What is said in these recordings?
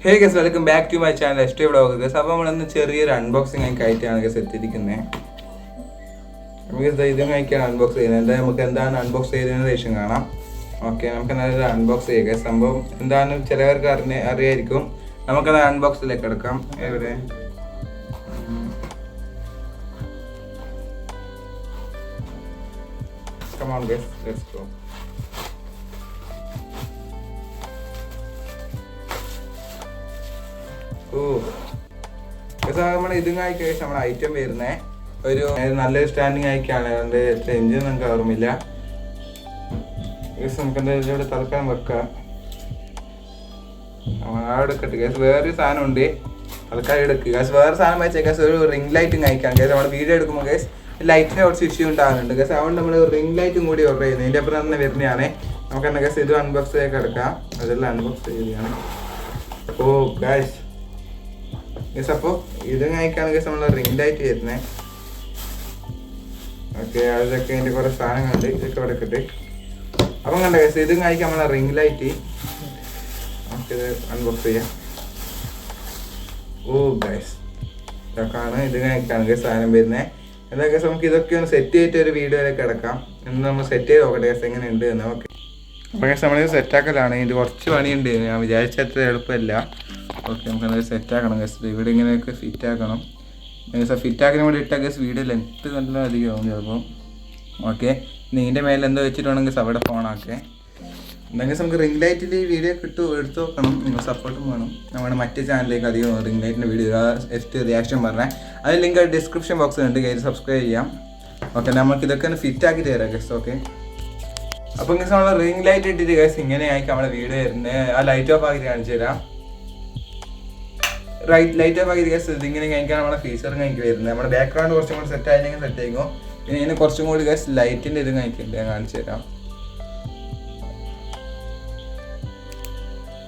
Hey guys welcome back to my channel എസ്റ്റേ vlog guys. അപ്പോൾ നമ്മളൊന്ന് ചെറിയൊരു അൺബോക്സിങ് ഒക്കെ ആയിട്ടാണ് ഗസ് എത്തിയിരിക്കുന്നത്. ഇതും കഴിക്കാണ് അൺബോക്സ് ചെയ്യുന്നത്. എന്തായാലും നമുക്ക് എന്താണ് അൺബോക്സ് ചെയ്തതിന് ശേഷം കാണാം. ഓക്കെ, നമുക്ക് നല്ലൊരു അൺബോക്സ് ചെയ്യുക. സംഭവം എന്താണ് ചിലവർക്ക് അറിയായിരിക്കും. നമുക്കത് അൺബോക്സിലേക്ക് എടുക്കാം. എവിടെ Come on guys, let's go. നമ്മളെ ഇതും കഴിക്കാൻ നമ്മുടെ ഐറ്റം വരുന്നത് ഒരു നല്ലൊരു സ്റ്റാൻഡിങ് ആയിക്കാണ്. അതുകൊണ്ട് എത്ര എഞ്ചിൻ നമുക്ക് ഓർമ്മയില്ല. നമുക്ക് എന്തായാലും തൽക്കാലം വെക്കാം. അവിടെ എടുക്കട്ടെ ഗസ്. വേറൊരു സാധനം ഉണ്ട്, തൽക്കാലം എടുക്കുക ഗസ്. വേറെ സാധനം വെച്ചാൽ ഗസ് ഒരു റിംഗ് ലൈറ്റും കഴിക്കാം ഗസ്. നമ്മുടെ വീഡിയോ എടുക്കുമ്പോൾ ഗസ് ലൈറ്റിന് കുറച്ച് ഇഷ്യൂ ഉണ്ടാകുന്നുണ്ട് ഗസ്. അതുകൊണ്ട് നമ്മൾ റിംഗ് ലൈറ്റും കൂടി ഓർഡർ ചെയ്യുന്നത്. ഇതിൻ്റെ അപ്പുറം തന്നെ വരുന്നതാണ്. നമുക്ക് എന്താ ഗസ് ഇത് അൺബോക്സ് ചെയ്തൊക്കെ എടുക്കാം. അതെല്ലാം അൺബോക്സ് ചെയ്യുകയാണ്. അപ്പോൾ ഗസ് അപ്പോൾ ഇത് കഴിക്കാണ് ഗസ് നമ്മൾ റിംഗ് ലൈറ്റ് വരുന്നത്. ഓക്കെ, അതൊക്കെ അതിൻ്റെ കുറേ സാധനങ്ങളുണ്ട്. ഇതൊക്കെ ഇവിടെ കിട്ടി. അപ്പം കണ്ട ഗസ് ഇതും കഴിക്കാൻ നമ്മളെ റിംഗ് ലൈറ്റ്. നമുക്കിത് അൺബോക്സ് ചെയ്യാം. ഓ ഗസ് ഇതൊക്കെയാണ് ഇത് കഴിക്കാണ് ഗസ് സാധനം വരുന്നത്. എന്താ ഗസ് നമുക്ക് ഇതൊക്കെ ഒന്ന് സെറ്റ് ചെയ്തിട്ട് ഒരു വീഡിയോയിലേക്ക് കിടക്കാം. എന്ന് നമ്മൾ സെറ്റ് ചെയ്ത് നോക്കട്ടെ ഗസ് എങ്ങനെയുണ്ട് എന്ന്. ഓക്കെ, അപ്പോൾ ഗസ് നമ്മളിത് സെറ്റാക്കലാണ്. ഇതിൻ്റെ കുറച്ച് പണിയുണ്ട്. ഞാൻ വിചാരിച്ച അത്ര എളുപ്പമല്ല. ഓക്കെ, നമുക്ക് എന്തായാലും സെറ്റാക്കണം ഗസ്. ഇവിടെ ഇങ്ങനെയൊക്കെ ഫിറ്റ് ആക്കണം ഗസ്. ഫിറ്റ് ആക്കാൻ വേണ്ടി ഇട്ട ഗസ് വീഡിയോ ലെങ്ത്ത് നല്ല അധികമാവും ചിലപ്പോൾ. ഓക്കെ, ഇതിൻ്റെ മേലെ എന്തോ വെച്ചിട്ട് വേണമെങ്കിൽ അവിടെ ഫോണാക്കെ. എന്തെങ്കിലും നമുക്ക് റിംഗ് ലൈറ്റിൽ ഈ വീഡിയോ എടുത്ത് നോക്കണം. നിങ്ങൾ സപ്പോർട്ടും വേണം. നമ്മുടെ മറ്റേ ചാനലിലേക്ക് അധികം റിംഗ് ലൈറ്റിൻ്റെ വീഡിയോ റിയാക്ഷൻ പറഞ്ഞാൽ അത് ലിങ്ക് ഡിസ്ക്രിപ്ഷൻ ബോക്സിലുണ്ട്. കയറി സബ്സ്ക്രൈബ് ചെയ്യാം. ഓക്കെ, നമുക്ക് ഇതൊക്കെ ഒന്ന് ഫിറ്റ് ആക്കി തരാം ഗസ്. ഓക്കെ, അപ്പോൾ ഗസ് നമ്മൾ റിംഗ് ലൈറ്റ് ഇട്ടിട്ട് ഗസ് ഇങ്ങനെ ആയിരിക്കും നമ്മുടെ വീഡിയോ വരുന്നത്. ആ ലൈറ്റ് ഓഫ് ആക്കി കാണിച്ചു തരാം. ലൈറ്റ് ഓഫ് ആക്കി ഗസ് ഇതിങ്ങനെ കഴിക്കാൻ നമ്മുടെ ഫീച്ചറും കഴിക്ക് വരുന്നത്. നമ്മുടെ ബാക്ക്ഗ്രൗണ്ട് കുറച്ചും കൂടി സെറ്റ് ആയില്ലെങ്കിൽ സെറ്റ് ആയിരിക്കും. പിന്നെ ഇതിന് കുറച്ചും കൂടി ഗസ് ലൈറ്റിൻ്റെ ഇത് കഴിക്കുന്നുണ്ട്. ഞാൻ കാണിച്ചു തരാം.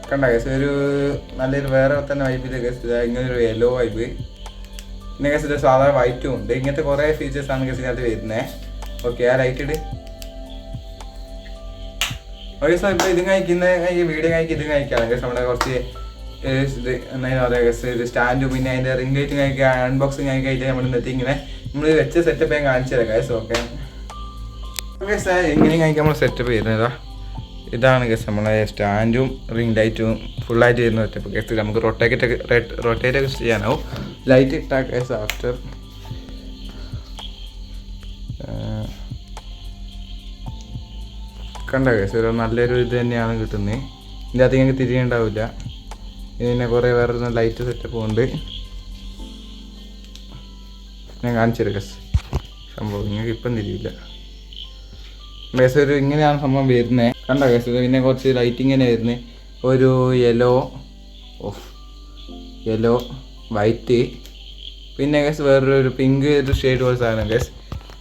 കണ്ട ഗസ് ഒരു നല്ലൊരു വേറെ തന്നെ വൈബിൽ ഗസ്. ഇങ്ങനെ ഒരു യെല്ലോ വൈബ്. പിന്നെ ഗസ് ഇത് സാധാരണ വൈറ്റും ഉണ്ട്. ഇങ്ങനത്തെ കുറേ ഫീച്ചേഴ്സാണ് ഗസ് ഇതിനകത്ത് വരുന്നത്. ഓക്കെ, ആ ലൈറ്റ് ഇട്. ഓക്കെ സാർ, ഇപ്പോൾ ഇത് കഴിക്കുന്ന വീഡിയോ കഴിക്കുക ഇത് കഴിക്കാണ് ഗസ്. നമ്മുടെ കുറച്ച് ഇത് എന്തായാലും പറയാം ഗസ്. ഇത് സ്റ്റാൻഡും പിന്നെ അതിൻ്റെ റിംഗ് ലൈറ്റും കഴിക്കുക അൺബോക്സിങ് കഴിക്കായിട്ട് നമ്മൾ ഇന്നത്തെ ഇങ്ങനെ നമ്മൾ വെച്ച സെറ്റപ്പ് ഞാൻ കാണിച്ചു തരാം ഗസ്. ഓക്കെ ഗസ്, എങ്ങനെയും കഴിക്കാൻ നമ്മൾ സെറ്റപ്പ് ചെയ്യുന്നതാ. ഇതാണ് ഗസ് നമ്മളെ സ്റ്റാൻഡും റിംഗ് ലൈറ്റും ഫുള്ളായിട്ട് ചെയ്യുന്ന സെറ്റപ്പ് ഗസ്. നമുക്ക് റൊട്ടേറ്റ് ഒക്കെ ചെയ്യാനാവും. ലൈറ്റ് ഇട്ടാ ഗസ് ആഫ്റ്റർ കണ്ട ഗസ് ഒരു നല്ലൊരു ഇത് തന്നെയാണ് കിട്ടുന്നത്. ഇതിൻ്റെ അകത്ത് ഞങ്ങൾക്ക് തിരിയുണ്ടാവില്ല. ഇതിനെ കുറേ വേറെ ലൈറ്റ് സെറ്റപ്പ് ഉണ്ട്. ഞാൻ കാണിച്ചു തരാം ഗസ്. സംഭവം നിങ്ങൾക്ക് ഇപ്പം തിരിയില്ല ഗസ്. ഒരു ഇങ്ങനെയാണ് സംഭവം വരുന്നത്. കണ്ട ഗസ് പിന്നെ കുറച്ച് ലൈറ്റ് ഇങ്ങനെ വരുന്നത്. ഒരു യെല്ലോ വൈറ്റ് പിന്നെ ഗസ് വേറൊരു പിങ്ക് ഒരു ഷെയ്ഡ് പോലെ സാധനം ഗസ്.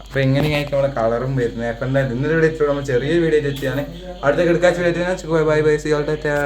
അപ്പോൾ എങ്ങനെയായിരിക്കും നമ്മുടെ കളറും വരുന്നത്. അപ്പോൾ എന്തായാലും ഇന്നൊരു വീഡിയോ നമ്മൾ ചെറിയ വീഡിയോ എത്തിയാണ്. അടുത്ത കിടക്കാച്ച video bye bye. See all Tata.